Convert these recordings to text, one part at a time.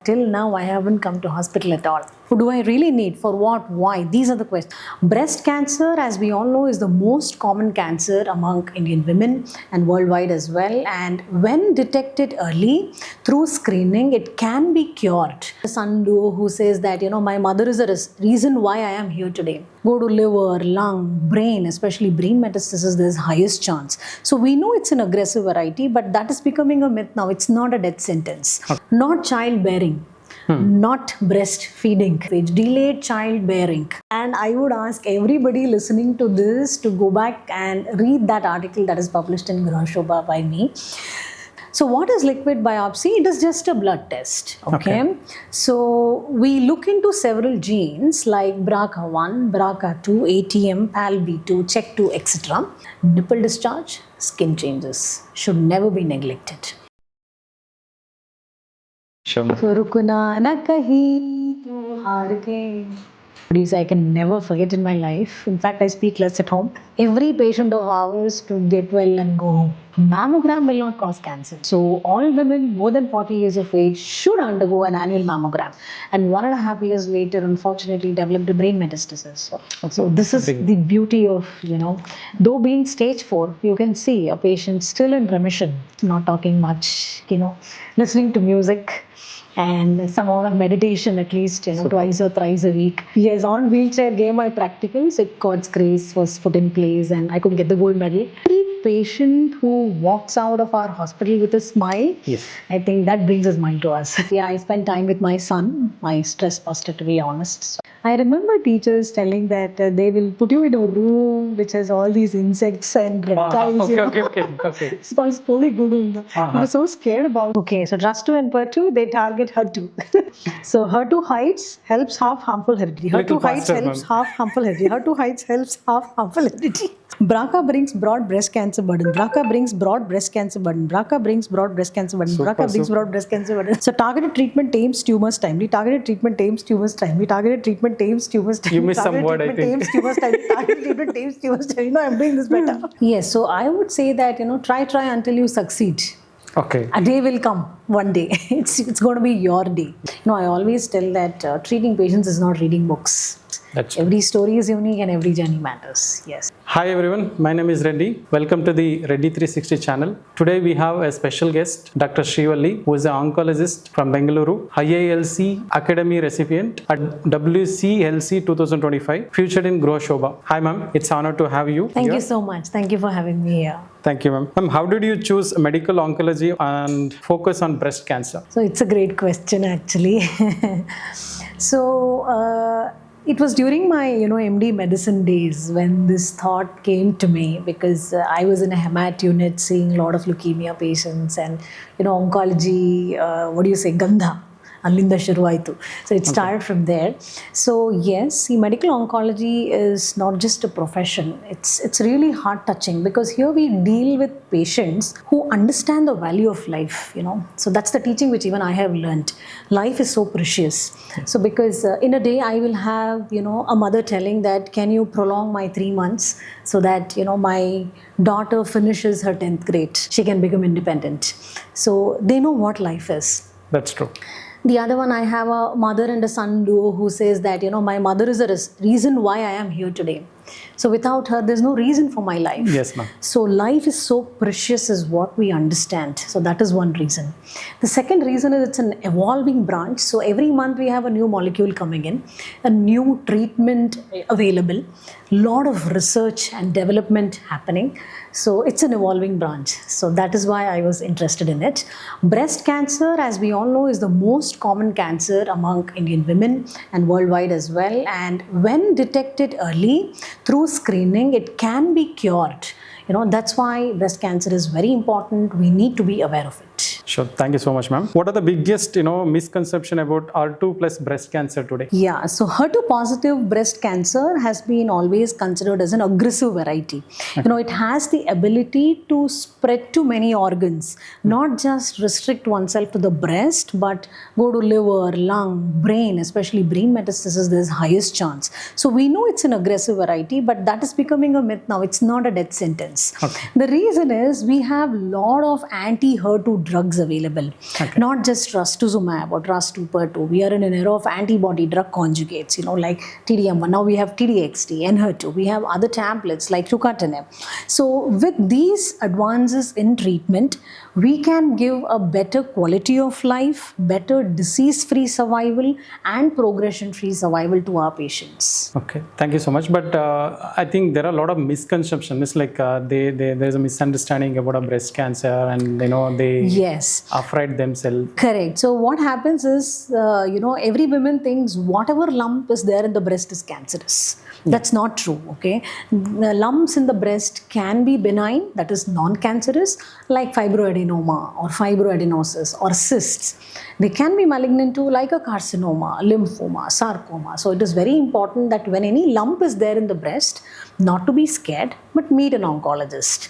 Till now, I haven't come to hospital at all. Who do I really need? For what? Why? These are the questions. Breast cancer, as we all know, is the most common cancer among Indian women and worldwide as well. And when detected early through screening, it can be cured. The son duo who says that, my mother is a reason why I am here today. Go to liver, lung, brain, especially brain metastasis, there's highest chance. So we know it's an aggressive variety, but that is becoming a myth now. It's not a death sentence. Not childbearing. Not breastfeeding, delayed childbearing. And I would ask everybody listening to this to go back and read that article that is published in Grah by me. So what is liquid biopsy? It is just a blood test. Okay. So we look into several genes like BRCA1, BRCA2, ATM, PAL-B2, CHEK2, etc. Nipple discharge, skin changes should never be neglected. Sure. So rukuna na kahi tu haar ke. I can never forget in my life. In fact, I speak less at home. Every patient of ours to get well and go home. Mammogram will not cause cancer. So all women more than 40 years of age should undergo an annual mammogram. And 1.5 years later, unfortunately, developed a brain metastasis. So this is the beauty of, though being stage 4, you can see a patient still in remission, not talking much, listening to music, and some amount of meditation at least, twice or thrice a week. Yes, on wheelchair, gave my practicals. God's grace was put in place and I could get the gold medal. Every patient who walks out of our hospital with a smile, yes, I think that brings a smile to us. Yeah, I spent time with my son, my stress buster, to be honest. So I remember teachers telling that they will put you in a room which has all these insects and reptiles. Okay. So I was fully Googling. I was so scared about. Okay, so TRUST2 and PER2, they target HER2. So HER2 heights helps half harmful heredity. HER2 heights helps half harmful heredity. HER2 heights helps half harmful heredity. BRCA brings broad breast cancer burden. BRCA brings broad breast cancer burden. BRCA brings broad breast cancer burden. BRCA brings broad breast cancer burden. So targeted treatment tames tumors timely. Targeted treatment tames tumors timely. Targeted treatment tames tumors timely. You missed some word, I think. Targeted treatment tames tumors timely. I'm doing this better. Yes, so I would say that, try until you succeed. Okay. A day will come one day. It's going to be your day. I always tell that treating patients is not reading books. That's every story is unique and every journey matters. Yes. Hi everyone, my name is Reddy. Welcome to the Reddy 360 channel. Today we have a special guest, Dr. Sreevalli, who is an oncologist from Bengaluru, IILC Academy recipient at WCLC 2025, featured in Grah. Hi ma'am, it's an honor to have you. Thank you so much. Thank you for having me here. Thank you ma'am. Ma'am, how did you choose medical oncology and focus on breast cancer? So it's a great question actually. It was during my, MD medicine days when this thought came to me, because I was in a hemat unit seeing a lot of leukemia patients and, oncology, Gandha. Allinda Shuruvaitu. So it started from there. So yes, medical oncology is not just a profession. It's really heart touching, because here we deal with patients who understand the value of life, So that's the teaching which even I have learned. Life is so precious. So because in a day I will have, a mother telling that, can you prolong my 3 months so that, my daughter finishes her 10th grade. She can become independent. So they know what life is. That's true. The other one, I have a mother and a son duo who says that, my mother is a reason why I am here today. So without her, there's no reason for my life. Yes, ma'am. So life is so precious is what we understand. So that is one reason. The second reason is it's an evolving branch. So every month we have a new molecule coming in, a new treatment available, lot of research and development happening. So it's an evolving branch. So that is why I was interested in it. Breast cancer, as we all know, is the most common cancer among Indian women and worldwide as well. And when detected early through screening, it can be cured. That's why breast cancer is very important. We need to be aware of it. Sure. Thank you so much, ma'am. What are the biggest, misconception about HER2 plus breast cancer today? Yeah. So HER2 positive breast cancer has been always considered as an aggressive variety. Okay. It has the ability to spread to many organs, not just restrict oneself to the breast, but go to liver, lung, brain, especially brain metastasis, there's highest chance. So we know it's an aggressive variety, but that is becoming a myth now. It's not a death sentence. Okay. The reason is we have lot of anti-HER2 drugs available. Okay. Not just trastuzumab or trastuzumab. We are in an era of antibody drug conjugates, like TDM1. Now we have TDXT, Enhertu. We have other tablets like tucatinib. So with these advances in treatment, we can give a better quality of life, better disease-free survival, and progression-free survival to our patients. Okay, thank you so much. But I think there are a lot of misconceptions. It's like there's a misunderstanding about a breast cancer, and they Yes. afraid themselves. Correct. So what happens is, every woman thinks whatever lump is there in the breast is cancerous. That's not true, okay? The lumps in the breast can be benign, that is non-cancerous, like fibroadenoma or fibroadenosis or cysts. They can be malignant too, like a carcinoma, lymphoma, sarcoma. So it is very important that when any lump is there in the breast, not to be scared, but meet an oncologist.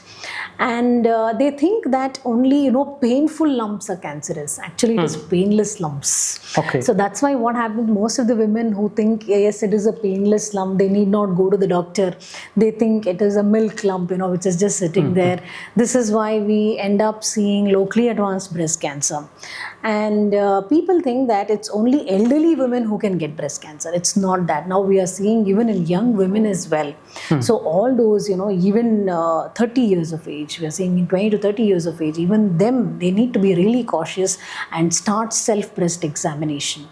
And they think that only, painful lumps are cancerous. Actually, it is painless lumps. Okay. So that's why what happens, most of the women who think, yes, it is a painless lump, they need not go to the doctor. They think it is a milk lump, which is just sitting there. This is why we end up seeing locally advanced breast cancer. And people think that it's only elderly women who can get breast cancer. It's not that. Now we are seeing even in young women as well. So all those, even 30 years of age, we are seeing in 20 to 30 years of age, even them, they need to be really cautious and start self-breast examination.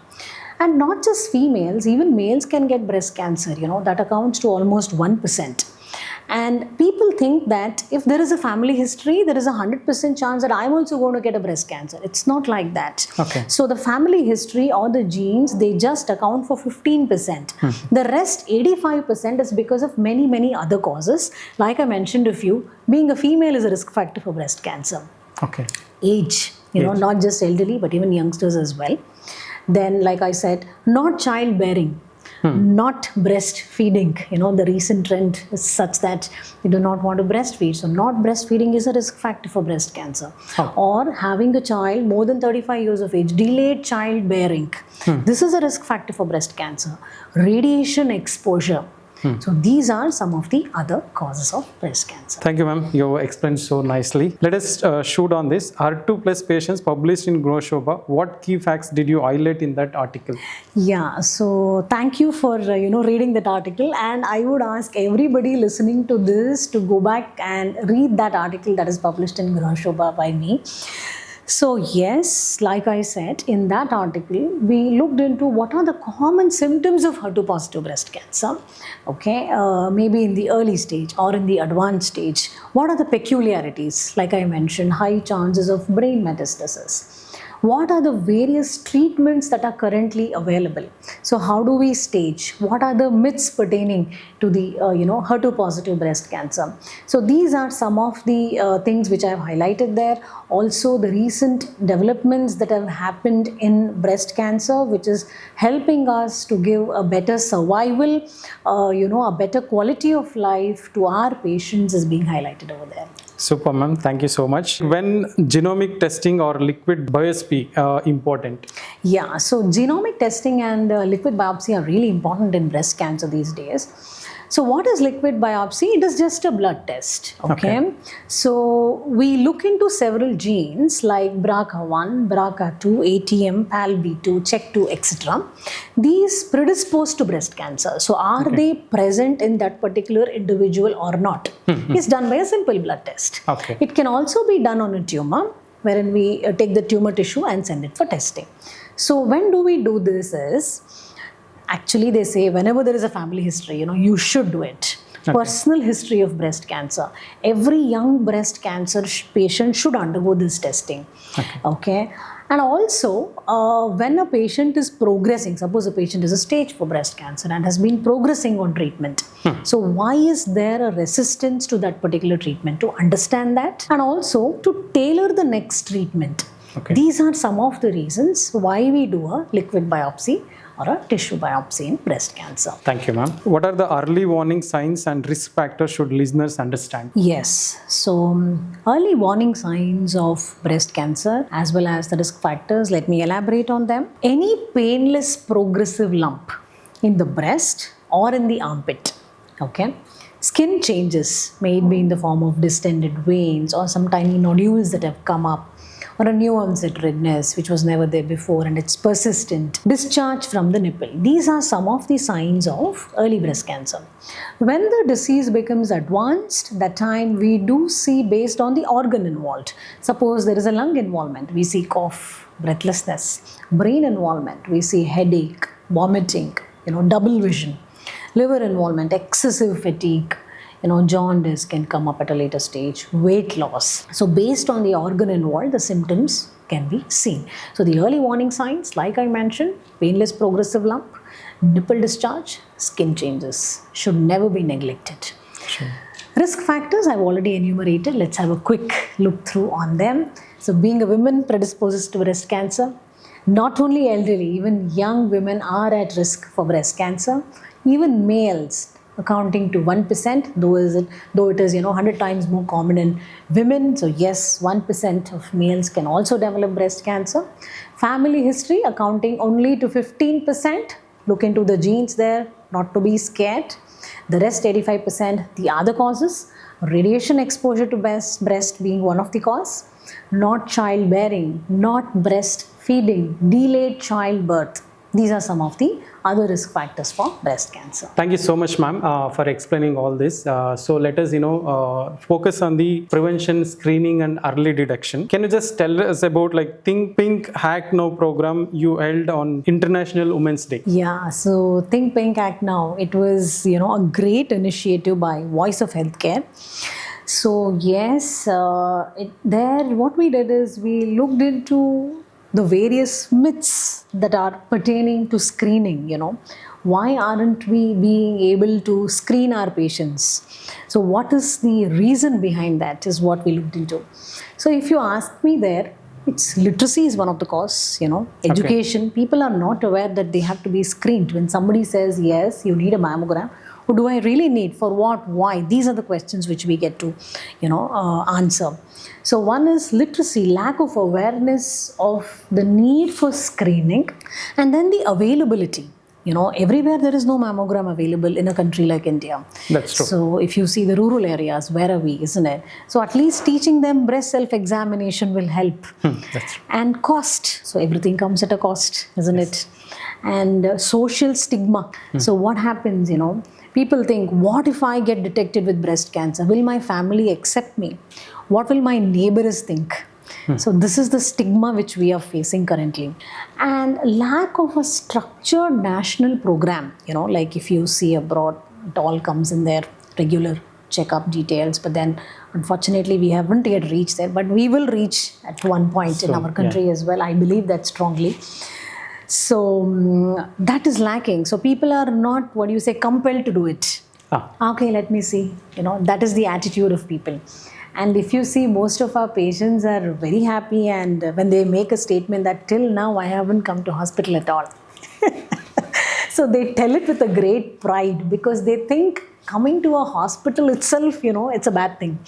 And not just females, even males can get breast cancer, that accounts to almost 1%. And people think that if there is a family history, there is a 100% chance that I'm also going to get a breast cancer. It's not like that. Okay. So the family history or the genes, they just account for 15%. The rest, 85%, is because of many, many other causes. Like I mentioned a few, being a female is a risk factor for breast cancer. Okay. Age, not just elderly, but even youngsters as well. Then, like I said, not childbearing. Not breastfeeding. The recent trend is such that you do not want to breastfeed. So not breastfeeding is a risk factor for breast cancer. Or having a child more than 35 years of age, delayed childbearing. This is a risk factor for breast cancer. Radiation exposure. So these are some of the other causes of breast cancer. Thank you, ma'am. You explained so nicely. Let us shoot on this. HER2 plus patients published in Groshova. What key facts did you highlight in that article? Yeah, so thank you for reading that article, and I would ask everybody listening to this to go back and read that article that is published in Groshova by me. So yes, like I said, in that article, we looked into what are the common symptoms of HER2 positive breast cancer. Okay, maybe in the early stage or in the advanced stage. What are the peculiarities? Like I mentioned, high chances of brain metastasis. What are the various treatments that are currently available? So how do we stage? What are the myths pertaining to the HER2 positive breast cancer? So these are some of the things which I have highlighted there. Also the recent developments that have happened in breast cancer, which is helping us to give a better survival, a better quality of life to our patients, is being highlighted over there. Super, ma'am. Thank you so much. When genomic testing or liquid biopsy important? Yeah, so genomic testing and liquid biopsy are really important in breast cancer these days. So what is liquid biopsy? It is just a blood test. Okay. So we look into several genes like BRCA1, BRCA2, ATM, PALB2, CHEK2, etc. These predispose to breast cancer. So are they present in that particular individual or not? It's done by a simple blood test. Okay. It can also be done on a tumor, wherein we take the tumor tissue and send it for testing. So when do we do this is, actually they say whenever there is a family history, you should do it. Personal history of breast cancer. Every young breast cancer patient should undergo this testing. Okay. And also, when a patient is progressing, suppose a patient is a stage 4 breast cancer and has been progressing on treatment. So why is there a resistance to that particular treatment? To understand that, and also to tailor the next treatment. These are some of the reasons why we do a liquid biopsy or a tissue biopsy in breast cancer. Thank you, ma'am. What are the early warning signs and risk factors should listeners understand? Yes. So, early warning signs of breast cancer as well as the risk factors, let me elaborate on them. Any painless progressive lump in the breast or in the armpit. Okay. Skin changes, may it be in the form of distended veins or some tiny nodules that have come up, or a new onset redness which was never there before and it's persistent, discharge from the nipple. These are some of the signs of early breast cancer. When the disease becomes advanced, that time we do see based on the organ involved. Suppose there is a lung involvement, we see cough, breathlessness. Brain involvement, we see headache, vomiting, double vision. Liver involvement, excessive fatigue, jaundice can come up at a later stage, weight loss. So based on the organ involved, the symptoms can be seen. So the early warning signs, like I mentioned, painless progressive lump, nipple discharge, skin changes, should never be neglected. Sure. Risk factors I've already enumerated. Let's have a quick look through on them. So being a woman predisposes to breast cancer. Not only elderly, even young women are at risk for breast cancer. Even males, accounting to 1%, though it is 100 times more common in women. So yes, 1% of males can also develop breast cancer. Family history accounting only to 15%. Look into the genes there, not to be scared. The rest 85%, the other causes, radiation exposure to breast being one of the cause, not childbearing, not breastfeeding, delayed childbirth. These are some of the other risk factors for breast cancer. Thank you so much, ma'am, for explaining all this. So let us, focus on the prevention, screening, and early detection. Can you just tell us about Think Pink Act Now program you held on International Women's Day? Yeah, so Think Pink Act Now, it was a great initiative by Voice of Healthcare. So yes, what we did is we looked into the various myths that are pertaining to screening. Why aren't we being able to screen our patients? So what is the reason behind that is what we looked into. So if you ask me there, it's literacy is one of the cause, education. Okay. People are not aware that they have to be screened. When somebody says, yes, you need a mammogram, who do I really need? For what? Why? These are the questions which we get to, answer. So one is literacy, lack of awareness of the need for screening, and then the availability. Everywhere there is no mammogram available in a country like India. That's true. So if you see the rural areas, where are we, isn't it? So at least teaching them breast self-examination will help. That's true. And cost. So everything comes at a cost, isn't it? And social stigma. So what happens, people think, what if I get detected with breast cancer? Will my family accept me? What will my neighbors think? So this is the stigma which we are facing currently. And lack of a structured national program, like if you see abroad, it all comes in their regular checkup details, but then unfortunately we haven't yet reached there, but we will reach at one point in our country as well. I believe that strongly. So that is lacking. So people are not, compelled to do it. Okay, let me see. That is the attitude of people. And if you see, most of our patients are very happy, and when they make a statement that till now I haven't come to hospital at all. So they tell it with a great pride because they think coming to a hospital itself, it's a bad thing.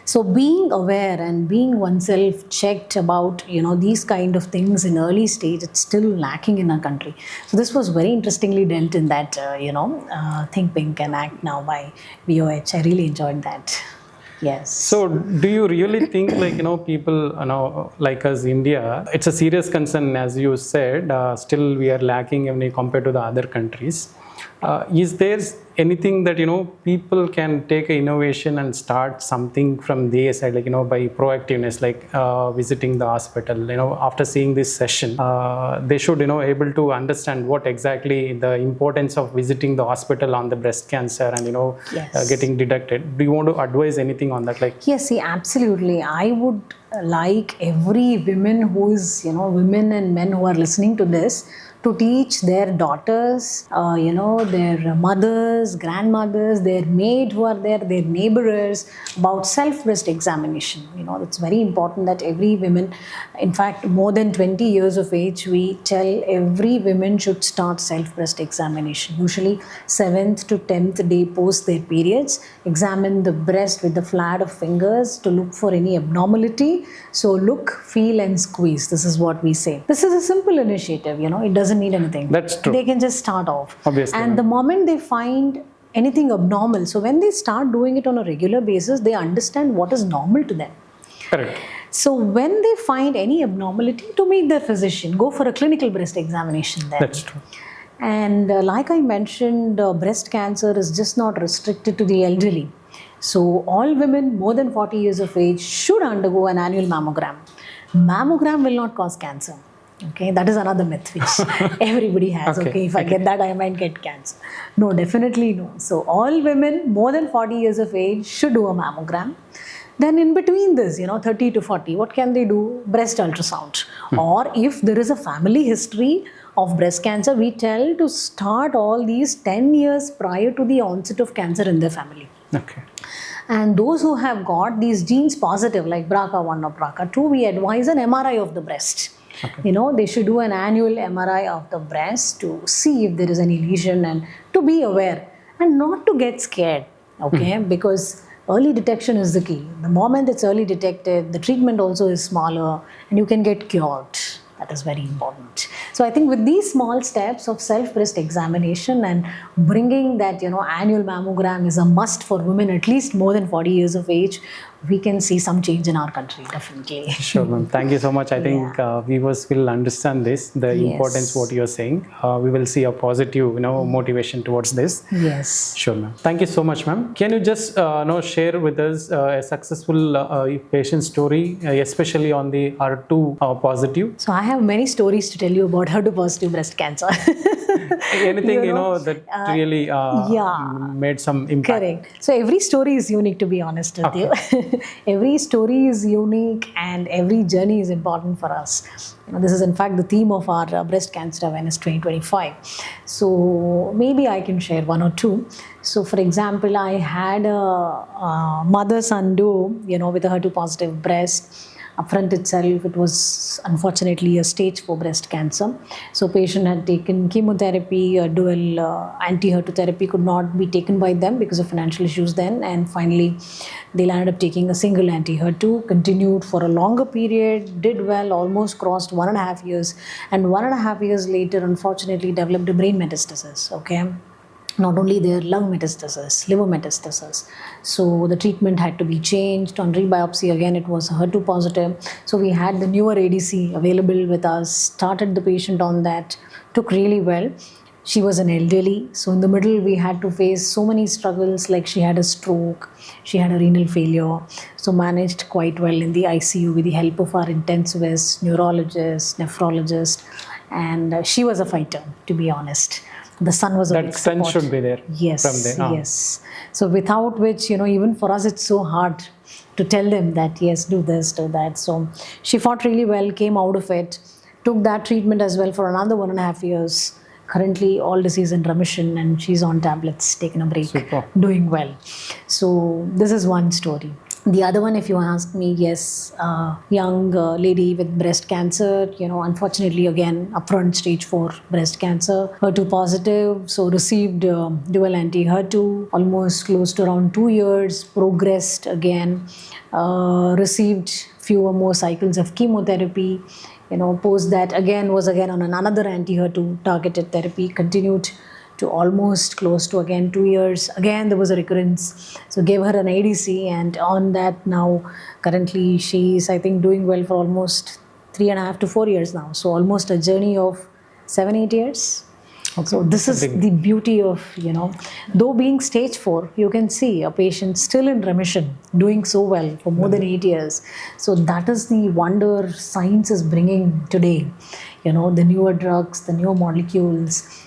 So being aware and being oneself checked about, these kind of things in early stage, it's still lacking in our country. So this was very interestingly dealt in that, Think Pink and Act Now by VOH. I really enjoyed that. Yes. So do you really think people like us, India, it's a serious concern, as you said, still we are lacking when compared to the other countries. Is there anything that people can take an innovation and start something from their side, by proactiveness, visiting the hospital? After seeing this session, they should able to understand what exactly the importance of visiting the hospital on the breast cancer and yes. Getting detected. Do you want to advise anything on that? Yes, see, absolutely. I would like every women who is women and men who are listening to this to teach their daughters, their mothers, grandmothers, their maid who are there, their neighbors, about self-breast examination. It's very important that every woman, in fact, more than 20 years of age, we tell every woman should start self-breast examination. Usually 7th to 10th day post their periods, examine the breast with the flat of fingers to look for any abnormality. So look, feel and squeeze. This is what we say. This is a simple initiative, it doesn't need anything. That's true. They can just start off. Obviously. And the moment they find anything abnormal, so when they start doing it on a regular basis, they understand what is normal to them. Correct. So when they find any abnormality, to meet their physician, go for a clinical breast examination then. That's true. And like I mentioned, breast cancer is just not restricted to the elderly. So all women more than 40 years of age should undergo an annual mammogram. Mammogram will not cause cancer. Okay, that is another myth which everybody has. Okay, if I get that, I might get cancer. No, definitely no. So all women more than 40 years of age should do a mammogram. Then in between this, 30 to 40, what can they do? Breast ultrasound. Or if there is a family history of breast cancer, we tell to start all these 10 years prior to the onset of cancer in their family. Okay. And those who have got ththese genes positive, like BRCA1 or BRCA2, we advise an MRI of the breast. Okay. They should do an annual MRI of the breast to see if there is any lesion and to be aware and not to get scared. Okay, because early detection is the key. The moment it's early detected, the treatment also is smaller and you can get cured. That is very important. So I think with these small steps of self-breast examination and bringing that, annual mammogram is a must for women at least more than 40 years of age, we can see some change in our country, definitely. Sure, ma'am. Thank you so much. I think viewers will understand this, the importance what you are saying. We will see a positive, motivation towards this. Yes. Sure, ma'am. Thank you so much, ma'am. Can you just share with us a successful patient story, especially on the HER2 positive? So I have many stories to tell you about HER2 positive breast cancer. Anything that really made some impact. Correct. So every story is unique, to be honest with you. Every story is unique and every journey is important for us. This is in fact the theme of our Breast Cancer Awareness 2025. So maybe I can share one or two. So for example, I had a mother-son duo, with a HER2 positive breast. Upfront itself, it was unfortunately a stage 4 breast cancer. So patient had taken chemotherapy, a dual anti-HER2 therapy could not be taken by them because of financial issues then. And finally, they landed up taking a single anti-HER2, continued for a longer period, did well, almost crossed 1.5 years. And 1.5 years later, unfortunately, developed a brain metastasis, okay? Not only their lung metastasis, liver metastasis. So the treatment had to be changed. On rebiopsy, again, it was HER2 positive. So we had the newer ADC available with us, started the patient on that, took really well. She was an elderly. So in the middle, we had to face so many struggles, like she had a stroke, she had a renal failure. So managed quite well in the ICU with the help of our intensivists, neurologists, nephrologists. And she was a fighter, to be honest. The son was a big support. That son should be there. Yes, from there. yes. So without which, even for us, it's so hard to tell them that, yes, do this, do that. So she fought really well, came out of it, took that treatment as well for another 1.5 years. Currently, all disease in remission and she's on tablets, taking a break, doing well. So this is one story. The other one, if you ask me, yes, young lady with breast cancer, unfortunately, again, upfront stage 4 breast cancer, HER2 positive, so received dual anti-HER2, almost close to around 2 years, progressed again, received fewer more cycles of chemotherapy, post that again was on another anti-HER2 targeted therapy, continued to almost close to again 2 years. Again, there was a recurrence. So gave her an ADC, and on that now, currently she is, I think, doing well for almost 3.5 to 4 years now. So almost a journey of 7-8 years. Okay. So this is the beauty of, though being stage 4, you can see a patient still in remission, doing so well for more than 8 years. So that is the wonder science is bringing today. The newer drugs, the newer molecules,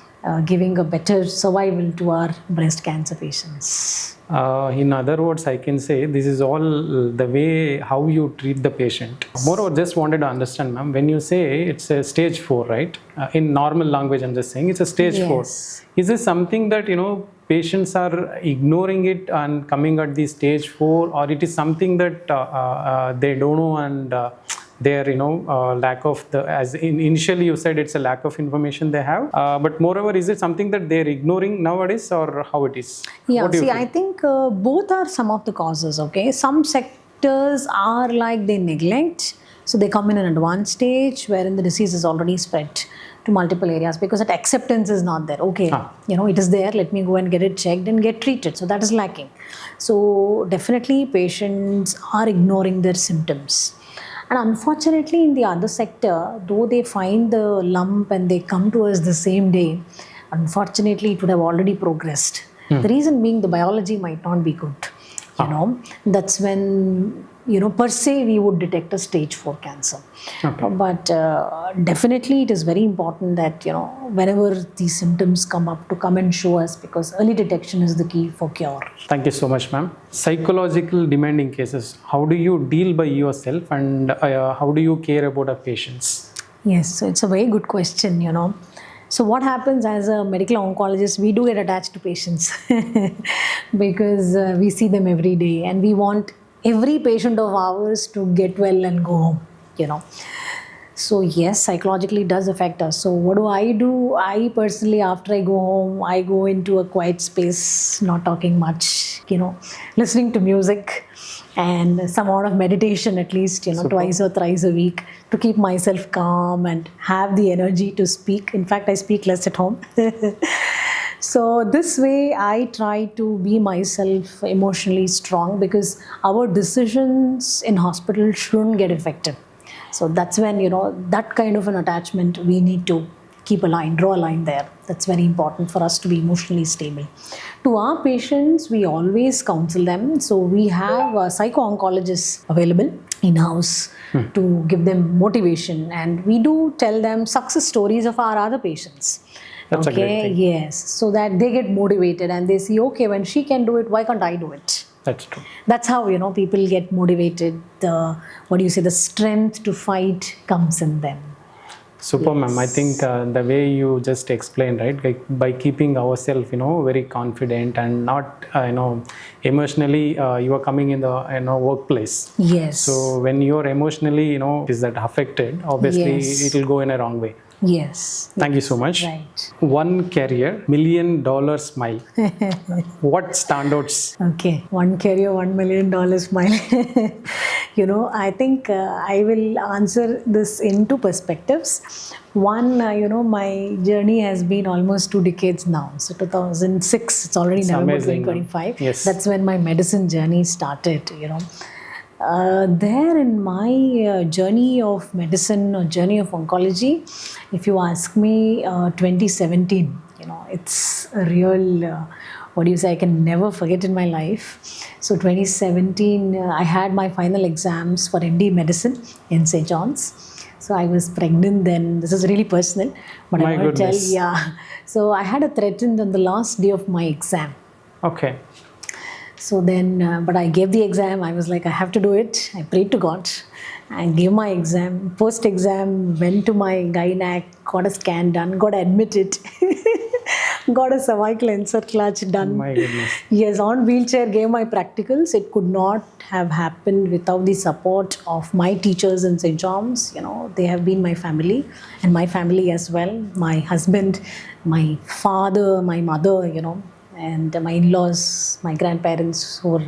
giving a better survival to our breast cancer patients. In other words, I can say this is all the way how you treat the patient. Moreover, just wanted to understand, ma'am, when you say it's a stage 4, right? In normal language, I'm just saying it's a stage 4. Is this something that, patients are ignoring it and coming at the stage 4, or it is something that they don't know and their lack of initially you said it's a lack of information they have, but moreover, is it something that they're ignoring nowadays, or how it is? I think both are some of the causes. Okay, some sectors are like they neglect, so they come in an advanced stage wherein the disease is already spread to multiple areas because that acceptance is not there. Okay, it is there, let me go and get it checked and get treated. So that is lacking. So definitely patients are ignoring their symptoms. And unfortunately, in the other sector, though they find the lump and they come to us the same day, unfortunately, it would have already progressed. The reason being the biology might not be good. That's when, per se, we would detect a stage 4 cancer. Okay. But definitely, it is very important that, whenever these symptoms come up, to come and show us, because early detection is the key for cure. Thank you so much, ma'am. Psychological demanding cases, how do you deal by yourself, and how do you care about our patients? Yes, so it's a very good question. So what happens as a medical oncologist, we do get attached to patients because we see them every day and we want every patient of ours to get well and go home. So yes, psychologically it does affect us. So what do? I personally, after I go home, I go into a quiet space, not talking much, listening to music and some amount of meditation at least, Super. twice or thrice a week, to keep myself calm and have the energy to speak. In fact, I speak less at home. So this way I try to be myself emotionally strong, because our decisions in hospital shouldn't get affected. So that's when, that kind of an attachment, we need to keep a line, draw a line there. That's very important for us to be emotionally stable. To our patients, we always counsel them. So we have psycho-oncologists available in-house to give them motivation. And we do tell them success stories of our other patients. That's a great thing. Yes. So that they get motivated and they see, okay, when she can do it, why can't I do it? That's true. That's how, people get motivated. The strength to fight comes in them. Super, ma'am. I think the way you just explained, right, like by keeping ourselves, very confident and not, emotionally, you are coming in the, workplace. Yes. So when you are emotionally, is that affected, obviously Yes. it will go in a wrong way. Yes. Thank you so much. Right. One career, $1 million smile. What standouts? Okay. One career, $1 million smile. I think I will answer this in two perspectives. One, my journey has been almost 2 decades now. So 2006, it's already It's November amazing, 2025. Yes. That's when my medicine journey started, There in my journey of medicine or journey of oncology, if you ask me, 2017, it's a real, I can never forget in my life. So 2017, I had my final exams for MD medicine in St. John's. So I was pregnant then. This is really personal, but My I want to tell, goodness. So I had a threatened on the last day of my exam. Okay. So then, but I gave the exam. I was like, I have to do it. I prayed to God. I gave my exam. Post-exam, went to my gynac, got a scan done, got admitted. Got a cervical insert clutch done. My goodness. Yes, on wheelchair, gave my practicals. It could not have happened without the support of my teachers in St. John's. They have been my family and my family as well. My husband, my father, my mother, and my in-laws, my grandparents who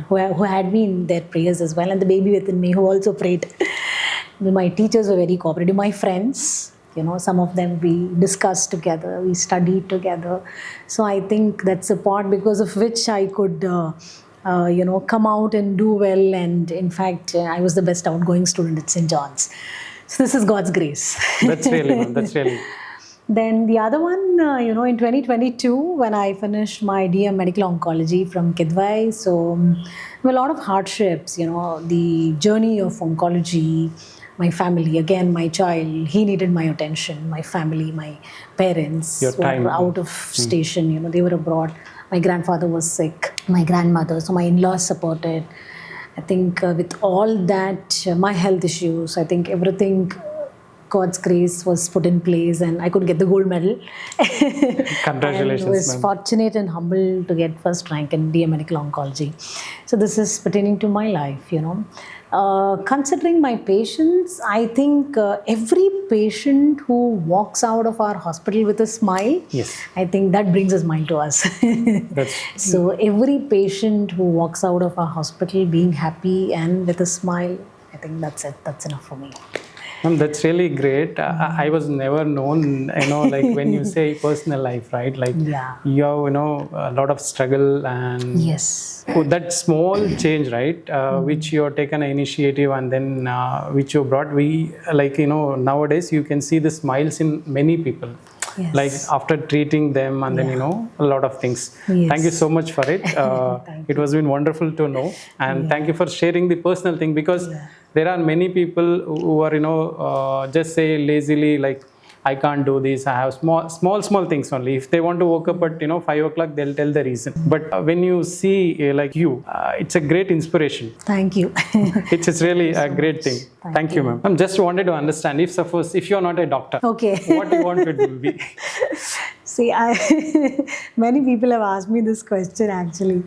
had me in their prayers as well, and the baby within me who also prayed. My teachers were very cooperative. My friends, some of them we discussed together, we studied together. So I think that's a part because of which I could, come out and do well. And in fact, I was the best outgoing student at St. John's. So this is God's grace. That's really, ma'am. That's really. Then the other one, in 2022, when I finished my DM Medical Oncology from Kidwai, so a lot of hardships, the journey of oncology, my family, again, my child, he needed my attention, my family, my parents Your time. were out of station, they were abroad. My grandfather was sick, my grandmother, so my in-laws supported. I think with all that, my health issues, I think everything, God's grace was put in place and I could get the gold medal. Congratulations, and was ma'am. fortunate and humble to get first rank in DM Medical Oncology. So this is pertaining to my life, Considering my patients, I think every patient who walks out of our hospital with a smile, Yes. I think that brings a smile to us. That's So every patient who walks out of our hospital being happy and with a smile, I think that's it. That's enough for me. That's really great. I was never known, like when you say personal life, right? Like Yeah. you have, a lot of struggle and Yes. that small change, right? Which you have taken an initiative and then which you brought. We like, nowadays you can see the smiles in many people. Yes. Like after treating them and then, Yeah. a lot of things. Yes. Thank you so much for it. Thank It was been wonderful to know. And thank you for sharing the personal thing because Yeah. there are many people who are just say lazily like I can't do this. I have small things only. If they want to wake up at 5 o'clock, they'll tell the reason. But when you see like you, it's a great inspiration. Thank you. It's really a great thing. Thank you, ma'am. I just wanted to understand if you're not a doctor, Okay. what you want to be. See, many people have asked me this question actually.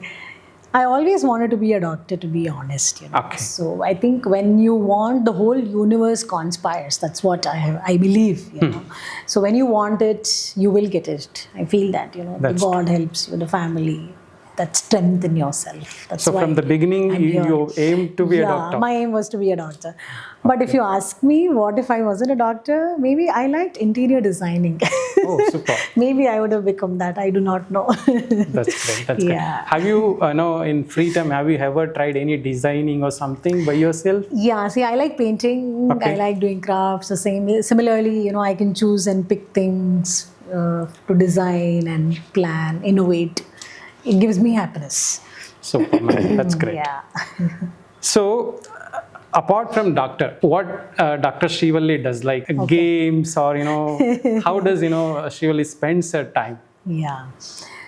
I always wanted to be a doctor, to be honest. Okay. So I think when you want, the whole universe conspires. That's what I believe. So when you want it, you will get it. I feel that. That's God helps you, the family, that strength in yourself. That's So why from the beginning, I'm here. you aimed to be a doctor. My aim was to be a doctor. But if you ask me, what if I wasn't a doctor? Maybe I liked interior designing. Oh, super. Maybe I would have become that. I do not know. That's great. That's great. Have you, in free time, have you ever tried any designing or something by yourself? Yeah, see, I like painting. Okay. I like doing crafts. The same. Similarly, I can choose and pick things to design and plan, innovate. It gives me happiness. Super, man. That's great. Yeah. So, apart from doctor, what Dr. Sreevalli does, like games or, how does, Sreevalli spends her time? Yeah.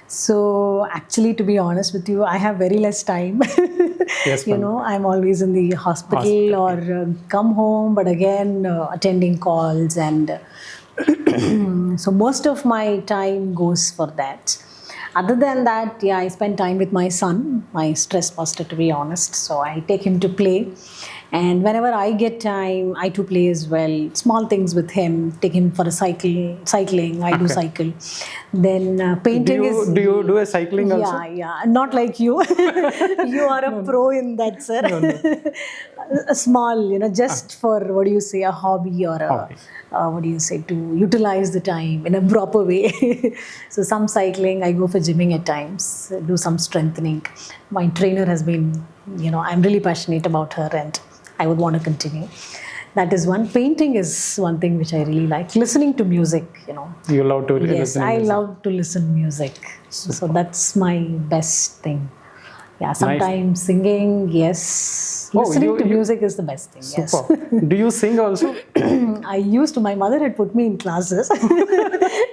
So actually, to be honest with you, I have very less time. Yes, ma'am. I'm always in the hospital or come home, but again, attending calls. And so most of my time goes for that. Other than that, I spend time with my son, my stress buster, to be honest. So I take him to play. And whenever I get time, I too play as well. Small things with him, take him for a cycling. I do cycle. Then painting Do you do a cycling also? Yeah. Not like you. You are a pro in that, sir. No. A small, just for, a hobby or to utilize the time in a proper way. So some cycling, I go for gymming at times, do some strengthening. My trainer has been, I'm really passionate about her and I would want to continue. That is one. Painting is one thing which I really like. Listening to music, You love to listen Yes, to I music. love to listen to music. So that's my best thing. Yeah, sometimes singing, yes. Listening to music is the best thing, yes. Super. Do you sing also? I used to, my mother had put me in classes.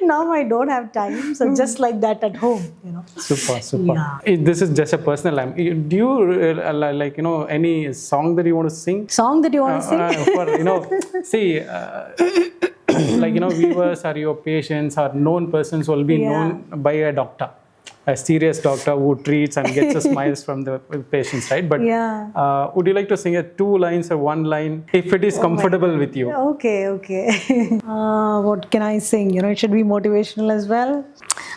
Now I don't have time, so just like that at home, Super. Yeah. This is just a personal. Do you like any song that you want to sing? Song that you want to sing? See, like viewers or your patients or known persons will be known by a doctor, a serious doctor who treats and gets the smiles from the patients, right? But would you like to sing 2 lines or 1 line if it is comfortable with you? Okay. What can I sing? It should be motivational as well.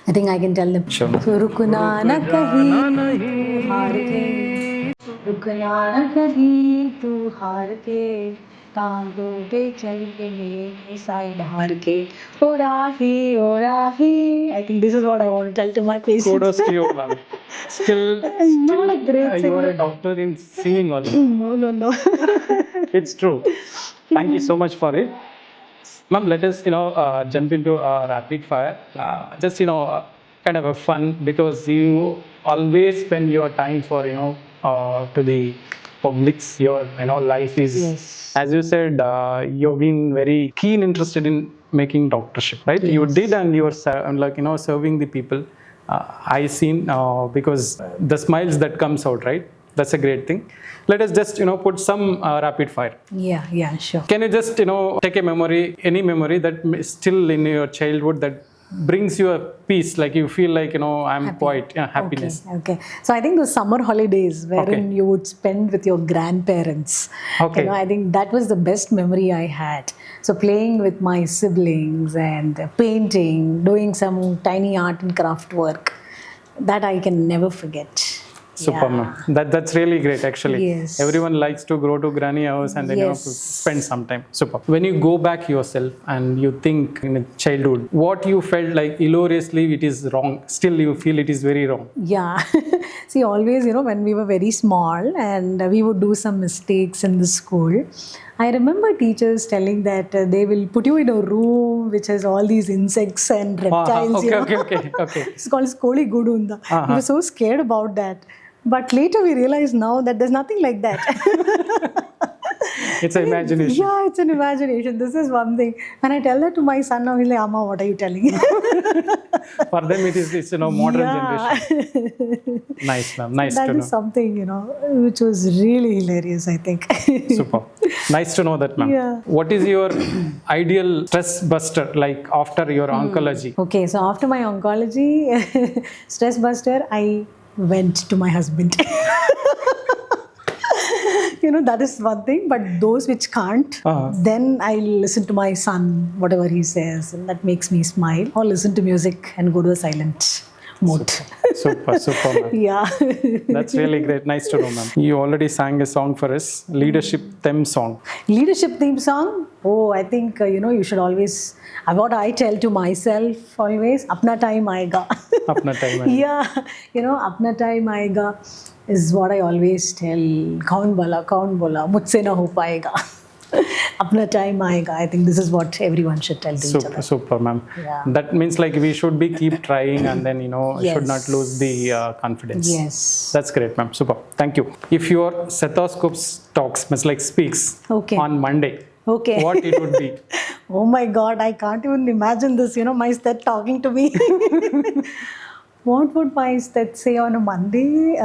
I think I can tell them. Sure. Rukna na kahi haar ke, rukna na kahi tu haar ke, taangon pe chal ke mere side haar ke, o rahi. I think this is what I want to tell to my patients. Kudos to you, ma'am. Still, Not a great you are singer. a doctor in singing also. No. It's true. Thank you so much for it. Ma'am, let us, jump into rapid fire. Just, kind of a fun because you always spend your time for, to the publics. Your, life is, Yes. as you said, you've been very keen interested in making doctorship, right? Yes. You did, and you were serving the people. I seen because the smiles that comes out, right? That's a great thing. Let us just, put some rapid fire. Yeah, sure. Can you just, take a memory, any memory that still in your childhood that brings you a peace, like you feel like, I'm quite happiness. Okay. So I think the summer holidays wherein you would spend with your grandparents. Okay. I think that was the best memory I had. So playing with my siblings and painting, doing some tiny art and craft work, that I can never forget. Super, Yeah. ma'am. That's really great, actually. Yes. Everyone likes to go to granny house and then Yes. to spend some time. Super. When you go back yourself and you think in a childhood, what you felt like hilariously it is wrong, still you feel it is very wrong. Yeah. See, always, when we were very small and we would do some mistakes in the school, I remember teachers telling that they will put you in a room which has all these insects and reptiles. Okay. It's called Skoli Gudunda. We were so scared about that. But later we realized now that there's nothing like that. It's an imagination. Yeah, it's an imagination. This is one thing. When I tell that to my son now, he's like, Amma, what are you telling? For them, it's modern generation. Nice, ma'am. Nice That to know. is something, which was really hilarious, I think. Super. Nice to know that, ma'am. Yeah. What is your ideal stress buster like after your oncology? Okay, so after my oncology stress buster, I went to my husband. That is one thing, but those which can't, then I listen to my son, whatever he says, and that makes me smile, or listen to music and go to a silent mode. Super, ma'am. Yeah. That's really great. Nice to know, ma'am. You already sang a song for us, leadership theme song. Leadership theme song? Oh, I think, you should always, what I tell to myself always, apna time aayega. Apna time. Yeah, apna time aayega is what I always tell. Kaun bola, mujhse na ho paega. Apna time aayega. I think this is what everyone should tell to each other. Super, ma'am. Yeah. That means like we should be keep trying and then should not lose the confidence. Yes. That's great, ma'am. Super. Thank you. If your stethoscope talks, means like speaks Okay. on Monday, Okay. what it would be? Oh my God, I can't even imagine this, my stet talking to me. What would my stet say on a Monday?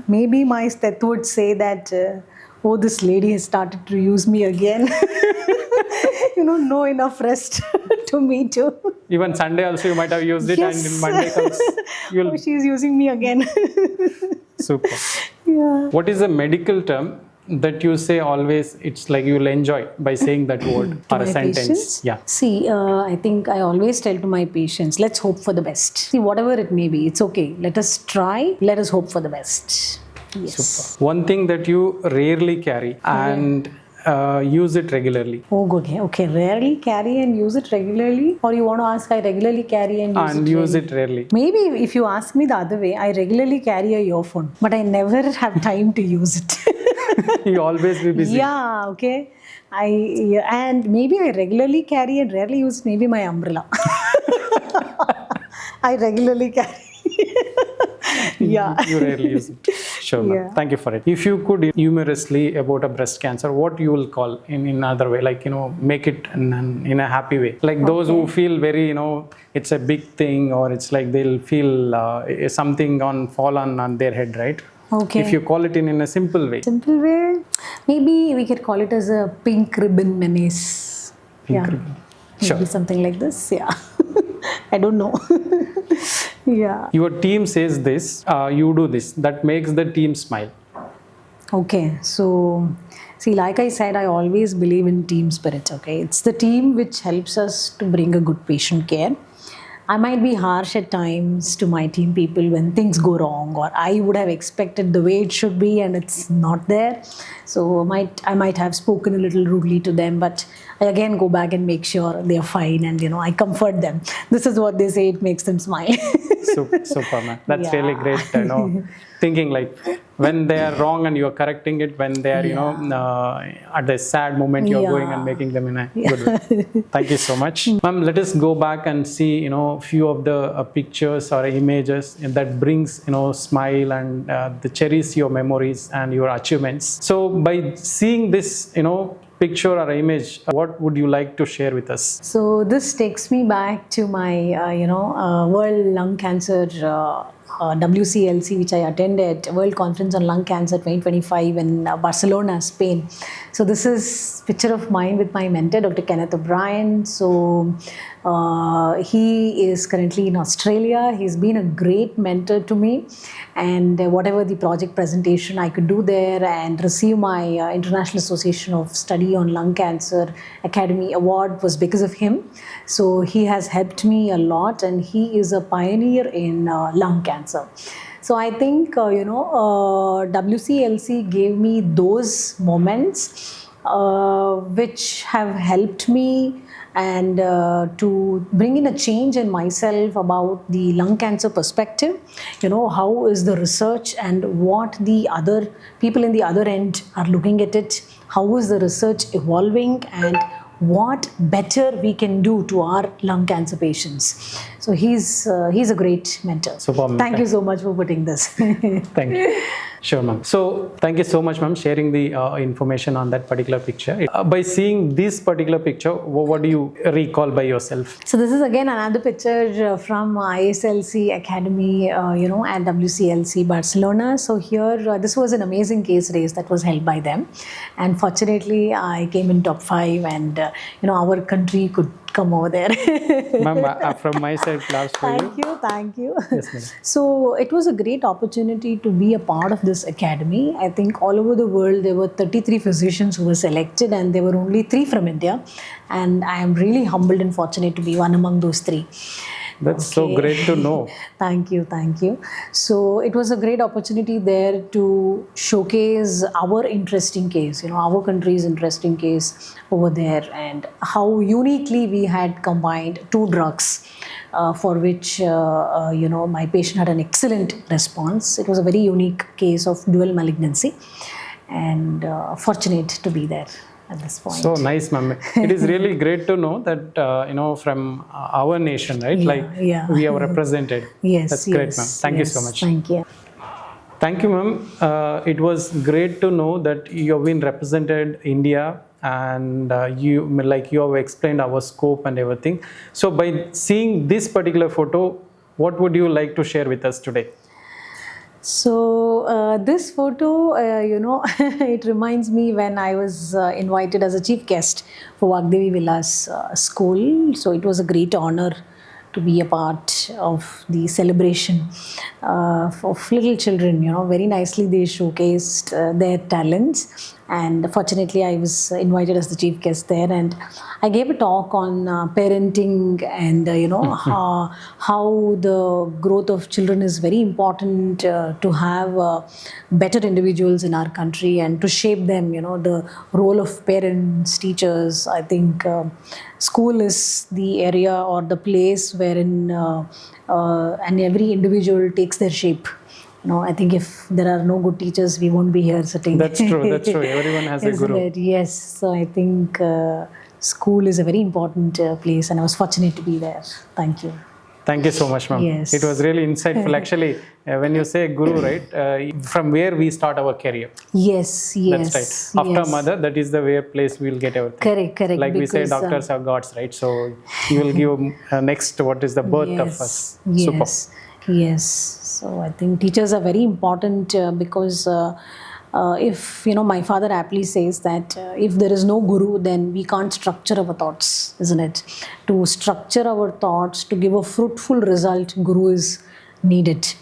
Maybe my stet would say that, oh, this lady has started to use me again. No enough rest to me too. Even Sunday also you might have used it, Yes. and in Monday comes you'll Oh, she's using me again. super. Yeah. What is a medical term that you say always? It's like you'll enjoy by saying that word or a My sentence. patients? Yeah. See, I think I always tell to my patients, let's hope for the best. See, whatever it may be, it's okay. Let us try. Let us hope for the best. Yes. Super. One thing that you rarely carry and use it regularly. Oh, okay. Okay. Rarely carry and use it regularly? Or you want to ask I regularly carry and use it rarely? Maybe if you ask me the other way, I regularly carry a earphone, but I never have time to use it. You always be busy. Yeah, okay. And maybe I regularly carry and rarely use maybe my umbrella. I regularly carry. Yeah. You rarely use it. Sure, ma'am. Yeah. Thank you for it. If you could humorously about a breast cancer, what you will call in another way, like make it in a happy way, like those who feel very it's a big thing, or it's like they'll feel something fall on their head, right? Okay. If you call it in a simple way. Simple way, maybe we could call it as a pink ribbon menace. Pink ribbon. Sure. Maybe something like this. Yeah. I don't know. Yeah. Your team says this, you do this, that makes the team smile. Okay. So, see, like I said, I always believe in team spirit. Okay. It's the team which helps us to bring a good patient care. I might be harsh at times to my team people when things go wrong, or I would have expected the way it should be and it's not there. So I might have spoken a little rudely to them, but I again go back and make sure they're fine, and I comfort them. This is what they say, it makes them smile. Super, man. That's Yeah. really great. Thinking like when they are wrong and you are correcting it, when they are at the sad moment you are going and making them in a good way. Thank you so much, ma'am. Let us go back and see few of the pictures or images that brings smile and the cherish your memories and your achievements. So by seeing this picture or image, what would you like to share with us? So this takes me back to my World Lung Cancer WCLC, which I attended, World Conference on Lung Cancer 2025 in Barcelona, Spain. So this is picture of mine with my mentor, Dr. Kenneth O'Brien. So he is currently in Australia. He's been a great mentor to me, and whatever the project presentation I could do there and receive my International Association of Study on Lung Cancer Academy Award was because of him. So he has helped me a lot, and he is a pioneer in lung cancer. So I think, WCLC gave me those moments which have helped me and to bring in a change in myself about the lung cancer perspective. How is the research and what the other people in the other end are looking at it, how is the research evolving, and what better we can do to our lung cancer patients. So he's a great mentor. Superb. Thank you so much for putting this. Thank you. Sure, ma'am. So thank you so much, ma'am, sharing the information on that particular picture. By seeing this particular picture, what do you recall by yourself? So this is again another picture from ISLC Academy, at WCLC Barcelona. So here, this was an amazing case race that was held by them, and fortunately, I came in top 5, and our country could come over there. Ma'am, from my side, claps for you. Thank you. Yes, ma'am. So it was a great opportunity to be a part of this academy. I think all over the world there were 33 physicians who were selected, and there were only 3 from India. And I am really humbled and fortunate to be one among those 3. That's so great to know. Thank you. So it was a great opportunity there to showcase our interesting case, our country's interesting case over there, and how uniquely we had combined 2 drugs for which, my patient had an excellent response. It was a very unique case of dual malignancy, and fortunate to be there at this point. So nice, ma'am. It is really great to know that, from our nation, right? We are represented. Yes. That's great, ma'am. Thank you so much. Thank you. Thank you, ma'am. It was great to know that you have been represented India, and you have explained our scope and everything. So by seeing this particular photo, what would you like to share with us today? So this photo, it reminds me when I was invited as a chief guest for Vagdevi Vilas school. So it was a great honor to be a part of the celebration of little children. Very nicely they showcased their talents, and fortunately I was invited as the chief guest there, and I gave a talk on parenting and how the growth of children is very important to have better individuals in our country and to shape them. The role of parents, teachers. I think school is the area or the place wherein and every individual takes their shape. I think if there are no good teachers, we won't be here sitting. That's true. Everyone has a guru. It? Yes. So I think school is a very important place, and I was fortunate to be there. Thank you. Thank you so much, ma'am. Yes. It was really insightful. Actually, when you say guru, right, from where we start our career. Yes. That's right. After mother, that is the where place we will get everything. Correct. Like we say, doctors are gods, right? So you will give next what is the birth of us. Super. Yes. So I think teachers are very important because if, my father aptly says that if there is no guru, then we can't structure our thoughts, isn't it? To structure our thoughts, to give a fruitful result, guru is needed.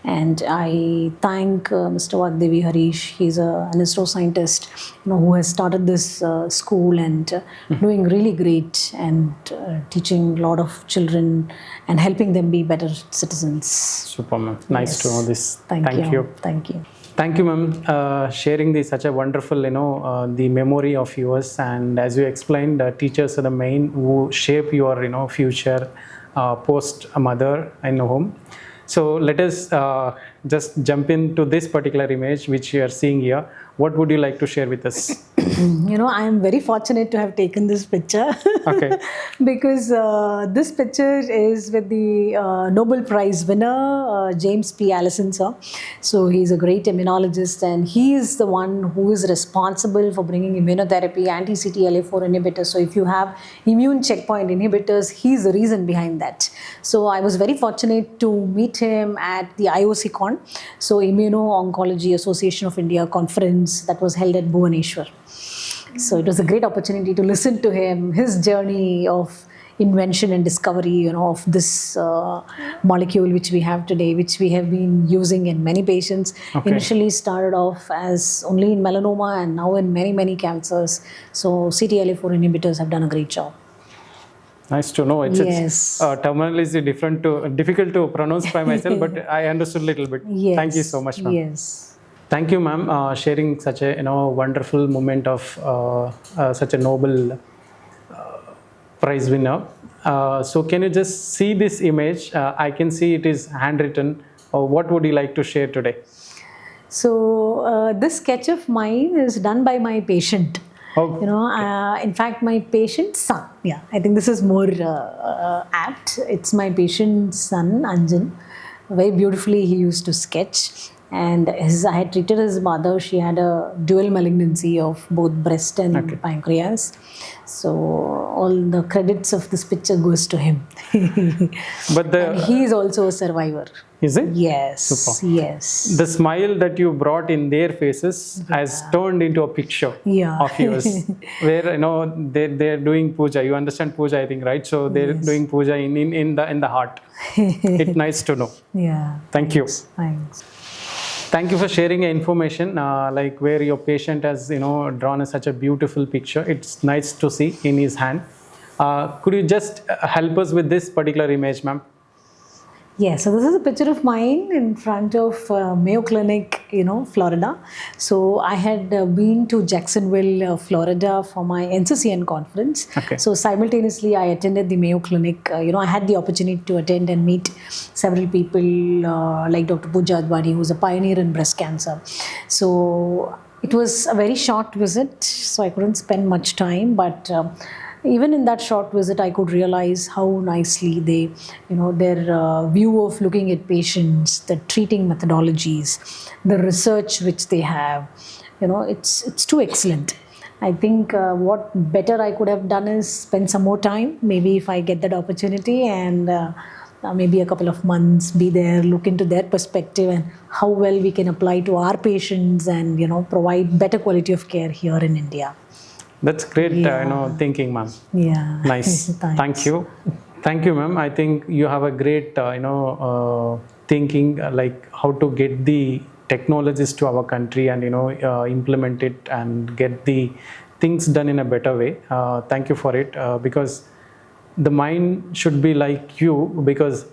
And I thank Mr. Vagdevi Harish. He's an astroscientist, who has started this school and doing really great and teaching a lot of children and helping them be better citizens. Super, ma'am. Nice to know this. Thank you. Thank you, ma'am, sharing such a wonderful, the memory of yours. And as you explained, teachers are the main who shape your, future post a mother in a home. So let us just jump into this particular image which you are seeing here. What would you like to share with us? I am very fortunate to have taken this picture. Okay. Because this picture is with the Nobel Prize winner, James P. Allison, sir. So he's a great immunologist, and he is the one who is responsible for bringing immunotherapy, anti-CTLA4 inhibitors. So if you have immune checkpoint inhibitors, he's the reason behind that. So I was very fortunate to meet him at the IOCCon, so Immuno-Oncology Association of India conference that was held at Bhubaneswar. So it was a great opportunity to listen to him, his journey of invention and discovery, of this molecule which we have today, which we have been using in many patients. Okay. Initially started off as only in melanoma and now in many cancers. So CTLA4 inhibitors have done a great job. Nice to know. It's Yes. terminal is difficult to pronounce by myself, but I understood a little bit. Yes. Thank you so much, ma'am. Yes. Thank you, ma'am, sharing such a wonderful moment of such a Nobel prize winner. So can you just see this image? I can see it is handwritten. What would you like to share today? So this sketch of mine is done by my patient. Oh, In fact, my patient's son. Yeah, I think this is more apt. It's my patient's son, Anjan. Very beautifully he used to sketch. And I had treated his mother. She had a dual malignancy of both breast and pancreas. So all the credits of this picture goes to him. but And he is also a survivor. is it? Yes. Super. Yes. The smile that you brought in their faces has turned into a picture of yours, where they're doing puja. You understand puja, I think, right? So they're doing puja in the heart. It's nice to know. Yeah. Thank you. Thanks. Thank you for sharing your information, like where your patient has drawn such a beautiful picture. It's nice to see in his hand. Could you just help us with this particular image, ma'am? Yeah, so this is a picture of mine in front of Mayo Clinic, Florida. So I had been to Jacksonville, Florida for my NCCN conference. Okay. So simultaneously I attended the Mayo Clinic. I had the opportunity to attend and meet several people like Dr. Pooja Advani, who's a pioneer in breast cancer. So it was a very short visit, so I couldn't spend much time, but even in that short visit, I could realize how nicely they, their view of looking at patients, the treating methodologies, the research which they have, it's too excellent. I think what better I could have done is spend some more time, maybe if I get that opportunity, and maybe a couple of months be there, look into their perspective and how well we can apply to our patients and, provide better quality of care here in India. That's great, thinking, ma'am. Yeah. Nice. Thank you. Thank you, ma'am. I think you have a great, thinking, like how to get the technologies to our country and, implement it and get the things done in a better way. Thank you for it, because the mind should be like you, because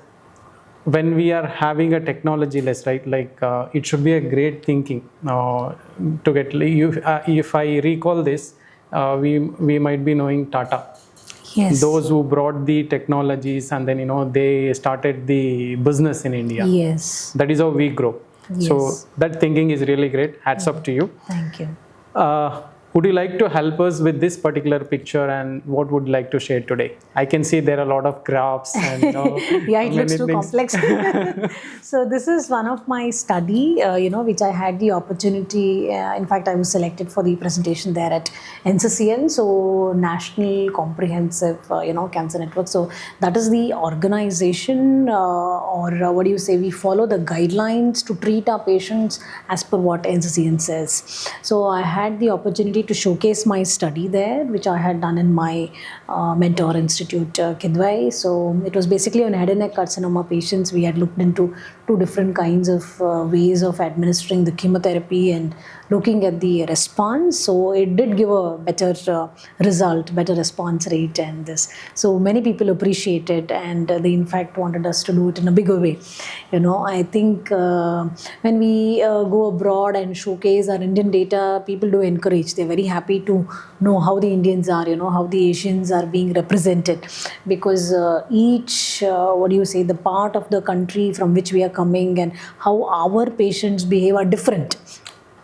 when we are having a technology less, right, like it should be a great thinking to get you. If I recall this, we might be knowing Tata. Yes. Those who brought the technologies and then they started the business in India. Yes. That is how we grow. Yes. So that thinking is really great. Hats up to you. Thank you. Would you like to help us with this particular picture, and what would you like to share today? I can see there are a lot of graphs and yeah, it looks too things. complex. So this is one of my study, which I had the opportunity. In fact, I was selected for the presentation there at NCCN, so National Comprehensive, Cancer Network. So that is the organization, or what do you say? We follow the guidelines to treat our patients as per what NCCN says. So I had the opportunity to showcase my study there, which I had done in my mentor institute, Kidwai. So it was basically on head and neck carcinoma patients. We had looked into two different kinds of ways of administering the chemotherapy and looking at the response. So it did give a better result, better response rate, and this. So many people appreciated, and they in fact wanted us to do it in a bigger way. I think when we go abroad and showcase our Indian data, people do encourage. They're very happy to know how the Indians are, how the Asians are being represented, because each, the part of the country from which we are coming and how our patients behave are different.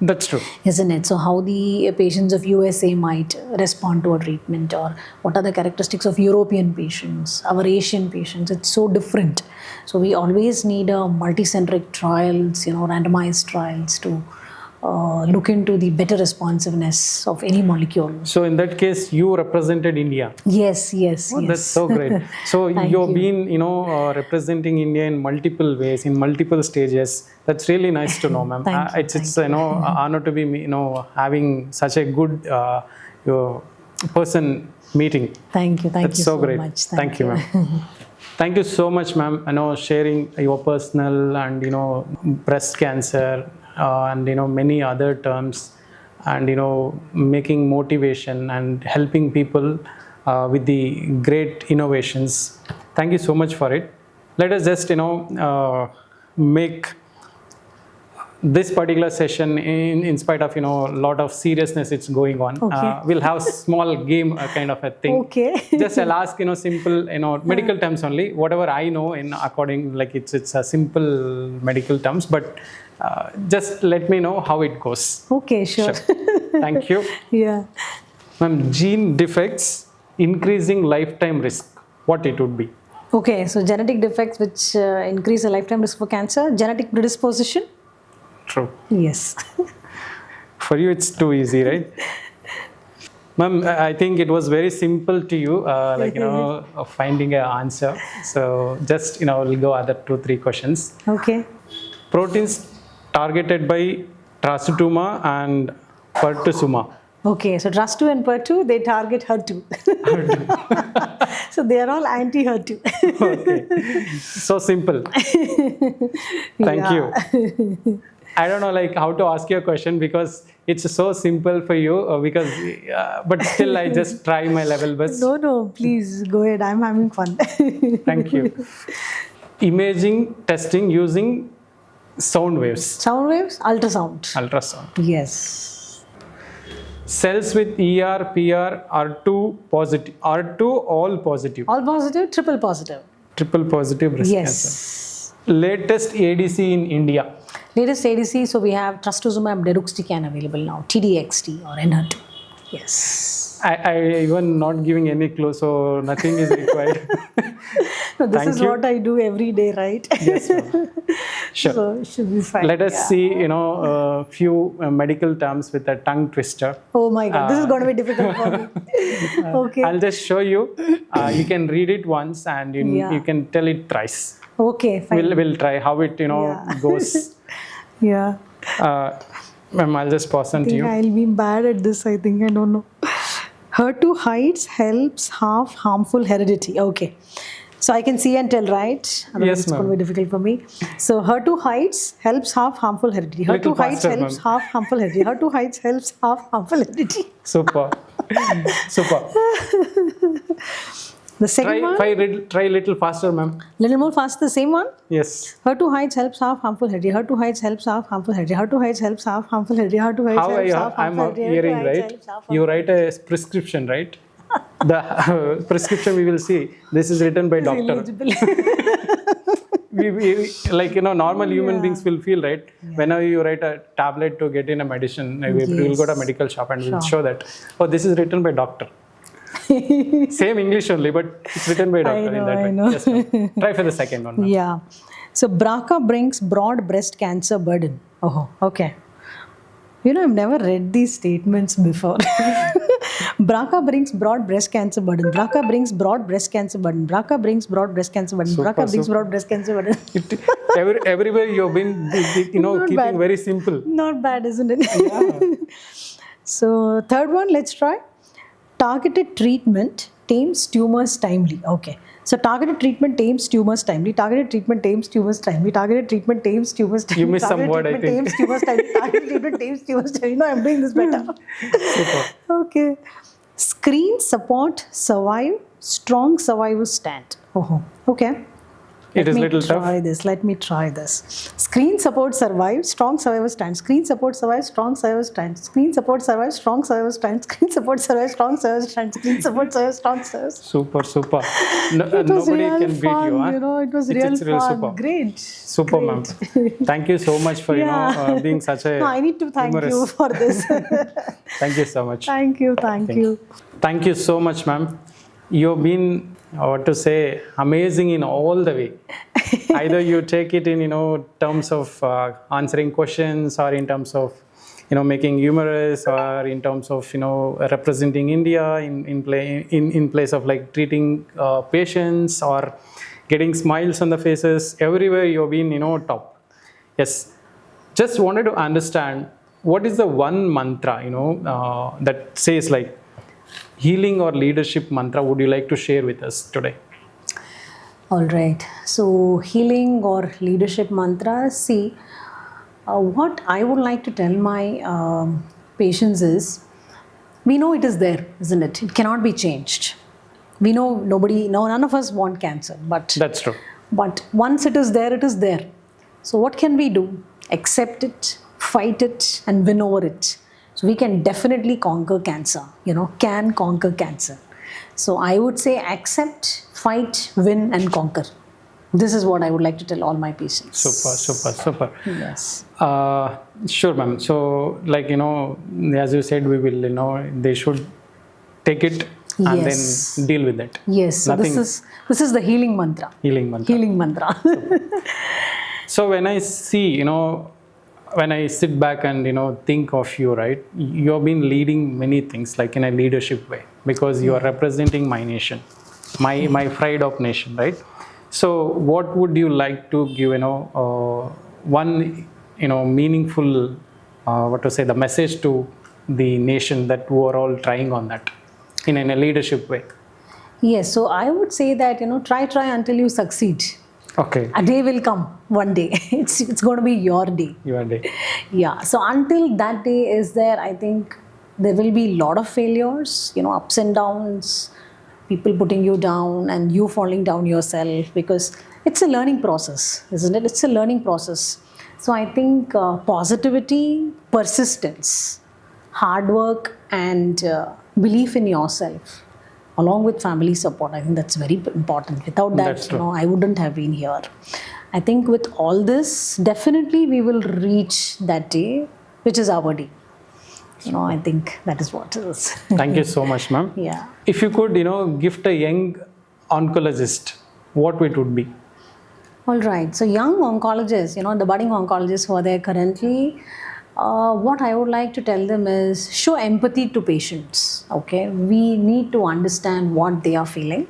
That's true. Isn't it? So how the patients of USA might respond to a treatment, or what are the characteristics of European patients, our Asian patients, it's so different. So we always need a multicentric trials, randomized trials to look into the better responsiveness of any molecule. So in that case, you represented India. Yes. That's so great. So you've been, representing India in multiple ways, in multiple stages. That's really nice to know, ma'am. It's an honor to be, having such a good person meeting. Thank you. That's you so great. much. Thank you, ma'am. Thank you so much, ma'am. Sharing your personal and breast cancer and many other terms, and making motivation and helping people with the great innovations. Thank you so much for it. Let us just, make this particular session in spite of, a lot of seriousness it's going on. Okay. We'll have small game kind of a thing. Okay. Just I'll ask, simple, medical terms only. Whatever I know in according, like it's a simple medical terms, but just let me know how it goes. Okay, sure. Thank you. Yeah. Ma'am, gene defects increasing lifetime risk. What it would be? Okay, so genetic defects which increase the lifetime risk for cancer, genetic predisposition. True. Yes. For you, it's too easy, right? Ma'am, I think it was very simple to you, finding an answer. So just, we'll go other 2-3 questions. Okay. Proteins targeted by trastuzuma and pertusuma. Okay, so TRAS2 and PER2, they target HER2. So they are all anti-HER2. Okay. So simple. Thank you. I don't know how to ask you a question because it's so simple for you but still I just try my level best. No, please go ahead. I'm having fun. Thank you. Imaging testing using sound waves. Sound waves, ultrasound. Ultrasound. Yes. Cells with ER, PR, R2 positive. R2 all positive. All positive, triple positive. Triple positive breast Yes. cancer. Latest ADC in India. Latest ADC, so we have trastuzumab deruxtecan available now, TDXT or Enhertu. Yes. I even not giving any clue, so nothing is required. No, this Thank is you. what I do every day, right? Yes, ma'am. Sure. So it should be fine. Let us see, a few medical terms with a tongue twister. Oh my God, this is going to be difficult for me. Okay. I'll just show you. You can read it once and you can tell it thrice. Okay, fine. We'll try how it goes. Yeah. Ma'am, I'll just pass on I to think you. I'll be bad at this. I think I don't know. HER2 hides helps half harmful heredity. Okay. So I can see and tell, right? Yes, it's going ma'am. to be difficult for me. So HER2 hides helps half harmful heredity. Little HER2 hides faster, helps ma'am. half harmful heredity. HER2 hides helps half harmful heredity. Super. Super. The second one, Try little faster, ma'am. little more fast. The same one. Yes. HER2 hides helps half harmful heredity. HER2 hides helps half harmful heredity. HER2 hides helps half harmful heredity. HER2 hides How helps half I'm harmful heredity. hearing, HER2 hides right? helps half You write a prescription, right? The prescription we will see. This is written by doctor. eligible. we normal human beings will feel, right? Whenever you write a tablet to get in a medicine, we will go to a medical shop and we'll show that. Oh, this is written by doctor. Same English only, but it's written by doctor in that way. know. Yes, ma'am. Try for the second one, ma'am. Yeah. So BRCA brings broad breast cancer burden. Oh, okay. I've never read these statements before. BRCA brings broad breast cancer burden. BRCA brings broad breast cancer burden. BRCA brings broad breast cancer burden. BRCA brings broad breast cancer burden. Everywhere you've been, keeping bad. very simple. Not bad, isn't it? Yeah. So third one, let's try. Targeted treatment tames tumors timely. Okay. So targeted treatment tames tumors timely. Targeted treatment tames tumors timely. Targeted treatment tames tumors timely. You missed some word, I think. Tames tumors timely. Targeted treatment tames tumors timely. I'm doing this better. Super. Okay. Screen support survive. Strong survival stand. Oh, okay. It is little tough. Let me try this. Screen support survive, strong survival stand. Screen support survive, strong survival stand. Screen support survive, strong survival stand. Screen support survive, strong survival stand. Screen support survive, strong survival stand. Super. It was Nobody real can beat fun, you. Huh? It was It's real fun. super. Great. Super, ma'am. Thank you so much for being such a No, I need to thank humorous. you for this. Thank you so much. Thank you. Thank you so much, ma'am. You've been, amazing in all the way. Either you take it in, terms of answering questions, or in terms of, making humorous, or in terms of, representing India in place of treating patients or getting smiles on the faces. Everywhere you've been, top. Yes. Just wanted to understand, what is the one mantra, that says healing or leadership mantra would you like to share with us today? All right. So healing or leadership mantra. See, what I would like to tell my patients is, we know it is there, isn't it? It cannot be changed. We know none of us want cancer, That's true. but once it is there, it is there. So what can we do? Accept it, fight it, and win over it. So we can definitely conquer cancer, can conquer cancer. So I would say accept, fight, win, and conquer. This is what I would like to tell all my patients. Super. Yes. Sure, ma'am. So, as you said, we will, they should take it and Yes. then deal with it. Yes. So Nothing. this is the healing mantra. Healing mantra. Healing mantra. So when I see, when I sit back and think of you, right, you have been leading many things like in a leadership way, because you are representing my nation, my pride of nation, right? So what would you like to give, one meaningful, the message to the nation that who are all trying on that in a leadership way? Yes. So I would say that try until you succeed. Okay. A day will come one day. It's going to be your day. Your day. Yeah. So until that day is there, I think there will be a lot of failures, ups and downs, people putting you down and you falling down yourself, because it's a learning process, isn't it? It's a learning process. So I think positivity, persistence, hard work, and belief in yourself, along with family support, I think that's very important. Without that, I wouldn't have been here. I think with all this, definitely we will reach that day, which is our day. I think that is what it is. Thank you so much, ma'am. Yeah. If you could, gift a young oncologist, what it would be? All right. So young oncologists, the budding oncologists who are there currently, what I would like to tell them is show empathy to patients. Okay, we need to understand what they are feeling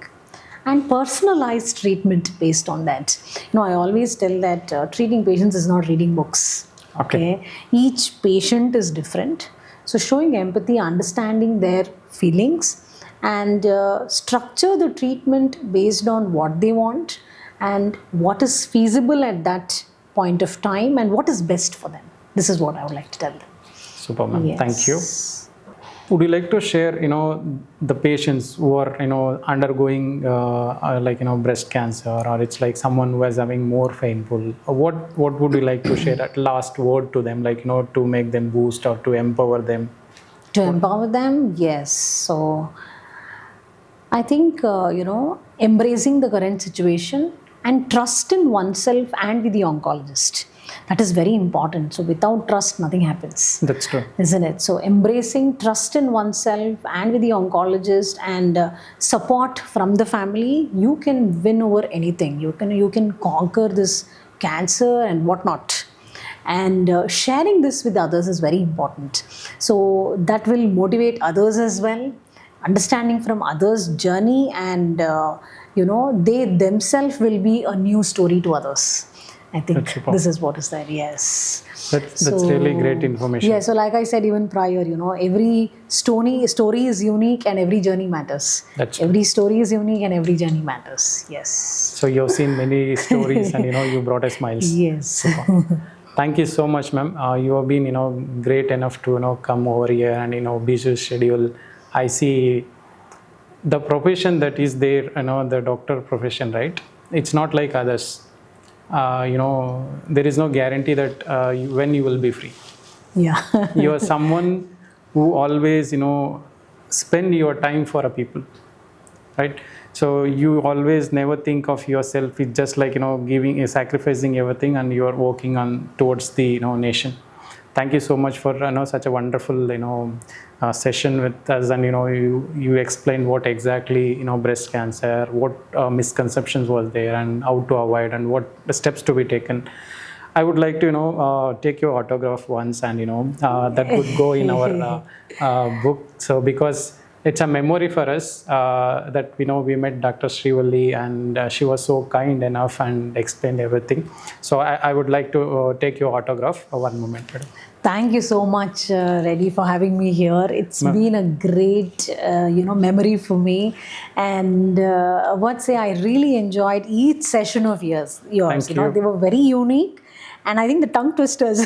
and personalize treatment based on that. I always tell that treating patients is not reading books. Okay, each patient is different. So showing empathy, understanding their feelings, and structure the treatment based on what they want and what is feasible at that point of time and what is best for them. This is what I would like to tell them. Super, ma'am. Yes. Thank you. Would you like to share, the patients who are, undergoing, breast cancer, or it's like someone who is having more painful? What would you like to share at last word to them, to make them boost or to empower them? To empower them, yes. So I think, embracing the current situation and trust in oneself and with the oncologist. That is very important. So without trust, nothing happens. That's true. Isn't it? So embracing trust in oneself and with the oncologist and support from the family, you can win over anything. You can conquer this cancer and whatnot. And sharing this with others is very important. So that will motivate others as well. Understanding from others' journey and, they themselves will be a new story to others. I think this is what is there. Yes. That's really great information. Yeah. So like I said even prior, every story is unique and every journey matters. Every story is unique and every journey matters. Yes. So you've seen many stories and, you brought us smiles. Yes. Thank you so much, ma'am. You have been, great enough to, come over here and, busy schedule. I see the profession that is there, the doctor profession, right? It's not like others. There is no guarantee that when you will be free. Yeah. You are someone who always, spend your time for a people, right? So you always never think of yourself. It's just like, giving, sacrificing everything, and you are working on towards the, nation. Thank you so much for such a wonderful session with us, and you explained what exactly breast cancer, what misconceptions was there, and how to avoid, and what steps to be taken. I would like to take your autograph once, and that would go in our book. So because it's a memory for us that we met Dr. Sreevalli, and she was so kind enough and explained everything. So I would like to take your autograph. One moment, madam. Thank you so much, Reddy, for having me here. It's been a great, memory for me. And I really enjoyed each session of yours. Thank you. They were very unique. And I think the tongue twisters,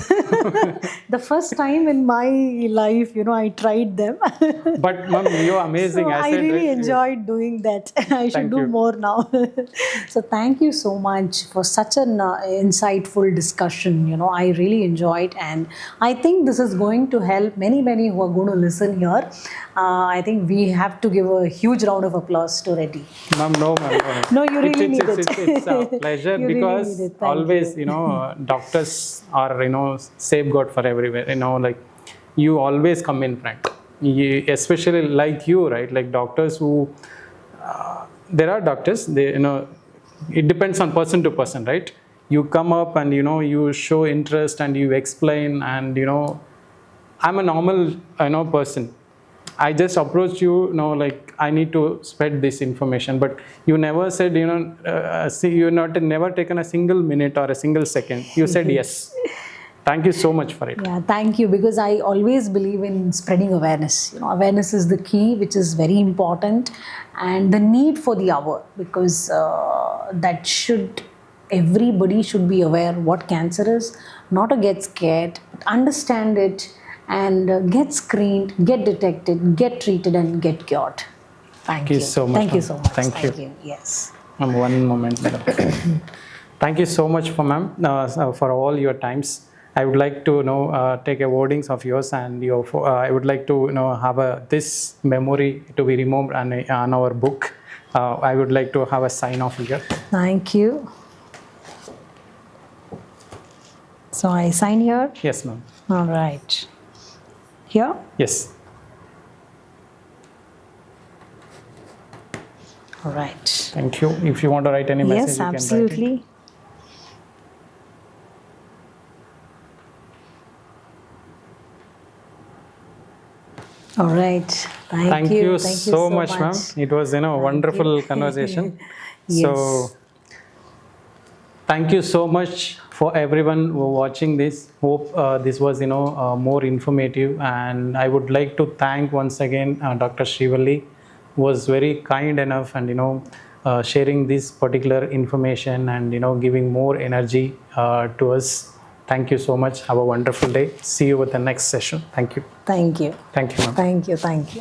the first time in my life, I tried them. But ma'am, you're amazing. So I I said, really right? enjoyed doing that. I should Thank do you. more now. So thank you so much for such an insightful discussion. I really enjoyed, and I think this is going to help many who are going to listen here. I think we have to give a huge round of applause to Reddy. Ma'am, no, ma'am. No, you really need it's, it. it's a pleasure You really because need it. Thank always, you. doctors are, safeguard for everywhere. Like you always come in front. Especially like you, right? Like doctors who, there are doctors, it depends on person to person, right? You come up and, you show interest and you explain and, I'm a normal, person. I just approached you, like I need to spread this information, but you never said, see, never taken a single minute or a single second. You said yes. Thank you so much for it. Yeah, thank you, because I always believe in spreading awareness. Awareness is the key, which is very important, and the need for the hour, because everybody should be aware what cancer is, not to get scared, but understand it and get screened, get detected, get treated, and get cured. Thank you So much. Thank you so much. Thank you. Yes. One moment, madam. Thank you so much for ma'am for all your times. I would like to take a wordings of yours, and I would like to have this memory to be removed on our book. I would like to have a sign off here. Thank you. So I sign here. Yes, ma'am. All right. Here. Yes. All right. Thank you. If you want to write any message, Yes, you can absolutely. write it. All right. Thank you so much, ma'am. It was wonderful you. conversation. Yes. So thank you so much for everyone who are watching this. Hope this was more informative, and I would like to thank once again Dr. Sreevalli, who was very kind enough and sharing this particular information and giving more energy to us. Thank you so much. Have a wonderful day. See you with the next session. Thank you. Thank you. Thank you, ma'am. Thank you. Thank you.